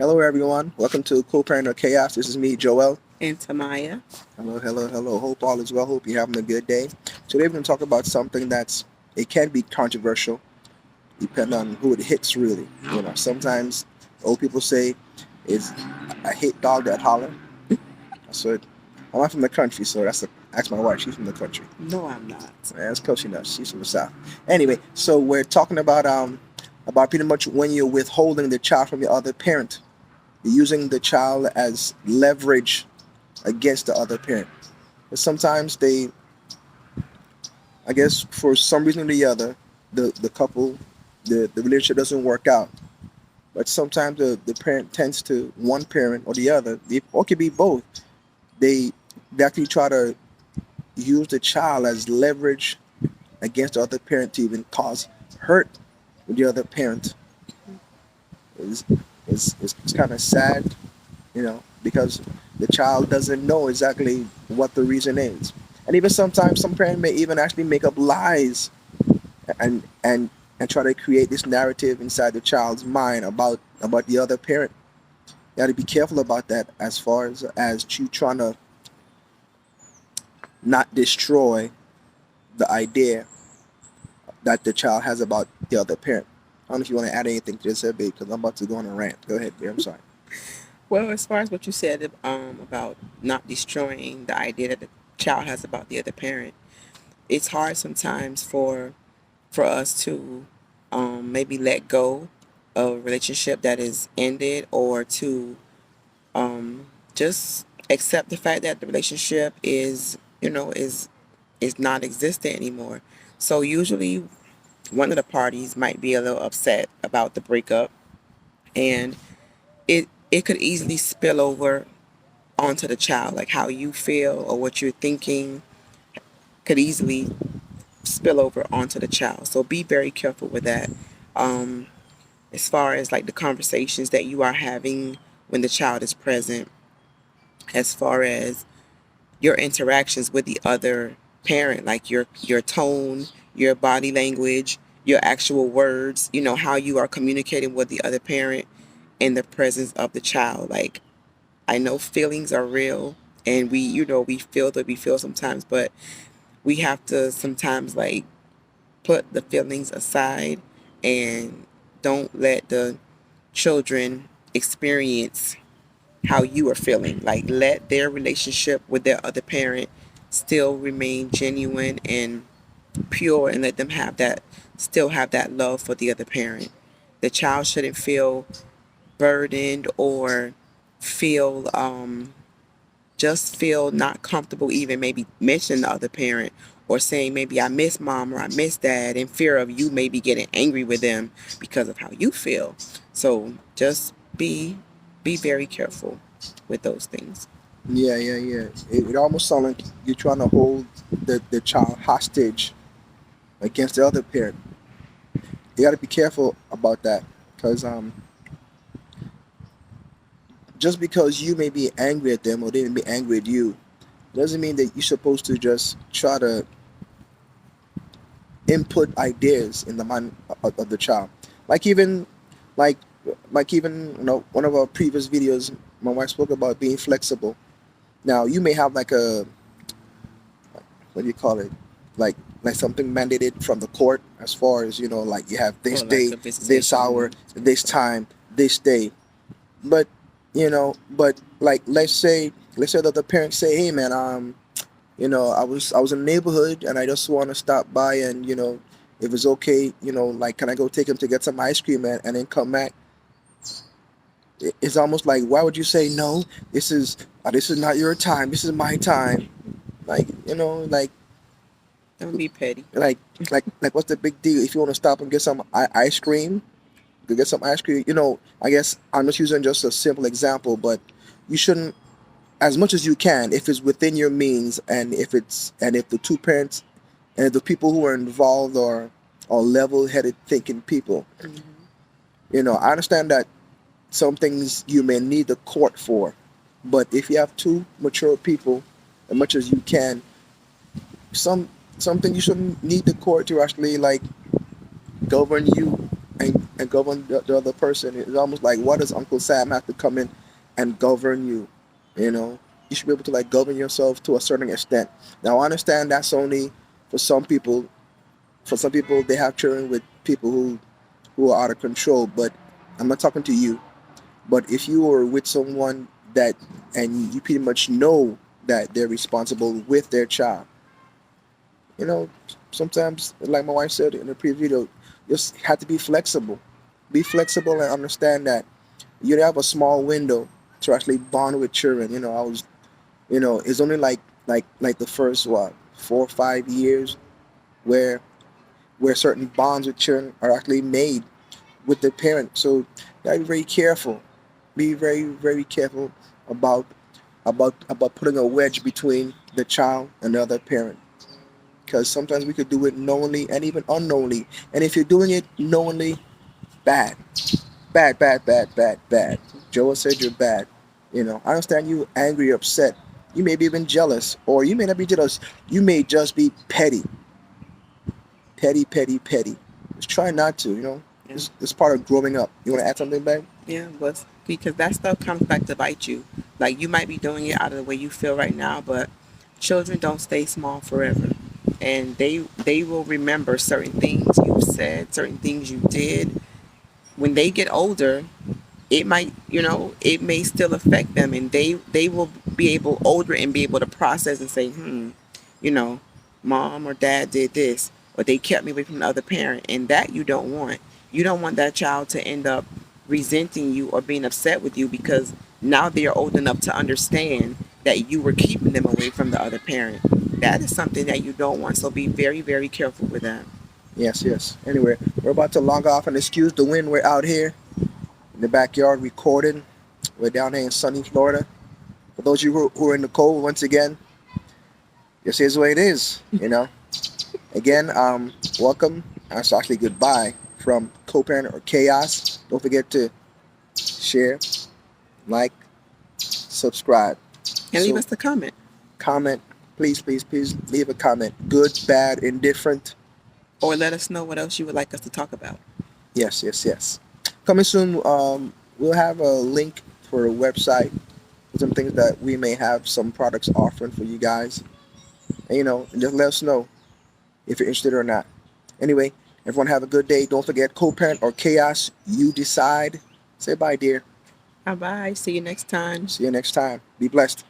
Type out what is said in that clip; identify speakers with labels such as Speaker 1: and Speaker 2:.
Speaker 1: Hello, everyone. Welcome to Coparenting Chaos. This is me, Joel.
Speaker 2: And Tamaya.
Speaker 1: Hello, hello, hello. Hope all is well. Hope you're having a good day. Today, we're going to talk about something it can be controversial, depending on who it hits, really. Sometimes old people say, "Is I hate dog that holler." That's what I'm not from the country, so ask my wife. She's from the country.
Speaker 2: No, I'm not.
Speaker 1: Yeah, that's close enough. She's from the south. Anyway, so we're talking about pretty much when you're withholding the child from the other parent, you're using the child as leverage against the other parent. But sometimes I guess, for some reason or the other, the couple, the relationship doesn't work out. But sometimes the parent tends to one parent or the other, or it could be both. They, they actually try to use the child as leverage against the other parent to even cause hurt with the other parent. It's, it's kind of sad, because the child doesn't know exactly what the reason is. And even sometimes some parents may even actually make up lies and and and try to create this narrative inside the child's mind about the other parent. You got to be careful about that as far as you trying to not destroy the idea that the child has about the other parent. I don't know if you want to add anything to this, babe, because I'm about to go on a rant. Go ahead, babe. I'm sorry.
Speaker 2: Well, as far as what you said about not destroying the idea that the child has about the other parent, it's hard sometimes for us to maybe let go of a relationship that is ended, or to just accept the fact that the relationship is not existent anymore. So usually one of the parties might be a little upset about the breakup, and it could easily spill over onto the child. Like how you feel or what you're thinking could easily spill over onto the child. So be very careful with that. um as far as like the conversations that you are having when the child is present, as far as your interactions with the other parent, like your tone, your body language, your actual words, how you are communicating with the other parent in the presence of the child. Like, I know feelings are real, and we feel that we feel sometimes, but we have to sometimes like put the feelings aside and don't let the children experience how you are feeling. Like, let their relationship with their other parent still remain genuine and pure, and let them still have that love for the other parent. The child shouldn't feel burdened or feel just feel not comfortable even maybe mentioning the other parent, or saying maybe I miss mom or I miss dad, in fear of you maybe getting angry with them because of how you feel. So just be very careful with those things.
Speaker 1: Yeah, yeah, yeah. It almost sounds like you're trying to hold the child hostage against the other parent. You got to be careful about that, because just because you may be angry at them or they may be angry at you doesn't mean that you're supposed to just try to input ideas in the mind of the child. Like even, like, one of our previous videos, my wife spoke about being flexible. Now you may have like what do you call it, like like something mandated from the court, as far as like you have this
Speaker 2: Or like
Speaker 1: day,
Speaker 2: a
Speaker 1: this hour,
Speaker 2: visitation.
Speaker 1: this time, this day. But like let's say that the parents say, hey man, I was in the neighborhood and I just want to stop by, and if it's okay, like, can I go take him to get some ice cream and then come back? It's almost like, why would you say no? This is not your time, this is my time. Like,
Speaker 2: Don't be petty.
Speaker 1: like like what's the big deal if you want to stop and get some ice cream? Go get some ice cream. I guess I'm just using just a simple example, but you shouldn't, as much as you can, if it's within your means, and if the two parents and if the people who are involved are level-headed thinking people.
Speaker 2: Hmm.
Speaker 1: I understand that some things you may need the court for, but if you have two mature people, as much as you can, something you shouldn't need the court to actually, like, govern you, and and govern the other person. It's almost like, what does Uncle Sam have to come in and govern you? You know, you should be able to like govern yourself to a certain extent. Now I understand that's only for some people. For some people, they have children with people who are out of control. But I'm not talking to you. But if you are with someone that and you pretty much know that they're responsible with their child, you know, sometimes like my wife said in the previous video, just have to be flexible. Be flexible and understand that you have a small window to actually bond with children. It's only like the first what 4 or 5 years where certain bonds with children are actually made with the parent. So you gotta be very careful. Be very, very careful about about putting a wedge between the child and the other parent. Because sometimes we could do it knowingly and even unknowingly. And if you're doing it knowingly, bad. Bad, bad, bad, bad, bad. Joel said you're bad. I understand you angry, upset. You may be even jealous, or you may not be jealous. You may just be petty, petty, petty, petty. Just try not to.
Speaker 2: Yeah.
Speaker 1: It's part of growing up. You want to add something, babe?
Speaker 2: Yeah, but because that stuff comes back to bite you. Like you might be doing it out of the way you feel right now, but children don't stay small forever. And they will remember certain things you said, certain things you did. When they get older, it might, it may still affect them, and they will be able older and be able to process and say, you know, mom or dad did this, or they kept me away from the other parent, and that you don't want that child to end up resenting you or being upset with you because now they are old enough to understand that you were keeping them away from the other parent. That is something that you don't want, so be very, very careful with that.
Speaker 1: Yes, yes. Anyway, we're about to log off, and excuse the wind. We're out here in the backyard recording. We're down here in sunny Florida. For those of you who are in the cold, once again, this is the way it is. Again, welcome. That's actually goodbye from Co-Parent or Chaos. Don't forget to share, like, subscribe.
Speaker 2: And leave
Speaker 1: So,
Speaker 2: us a comment.
Speaker 1: comment. Please, please, please leave a comment. Good, bad, indifferent.
Speaker 2: Or let us know what else you would like us to talk about.
Speaker 1: Yes, yes, yes. Coming soon, we'll have a link for a website, some things that we may have some products offering for you guys. And, just let us know if you're interested or not. Anyway, everyone have a good day. Don't forget, Co-Parent or Chaos, you decide. Say bye, dear.
Speaker 2: Bye bye. See you next time.
Speaker 1: See you next time. Be blessed.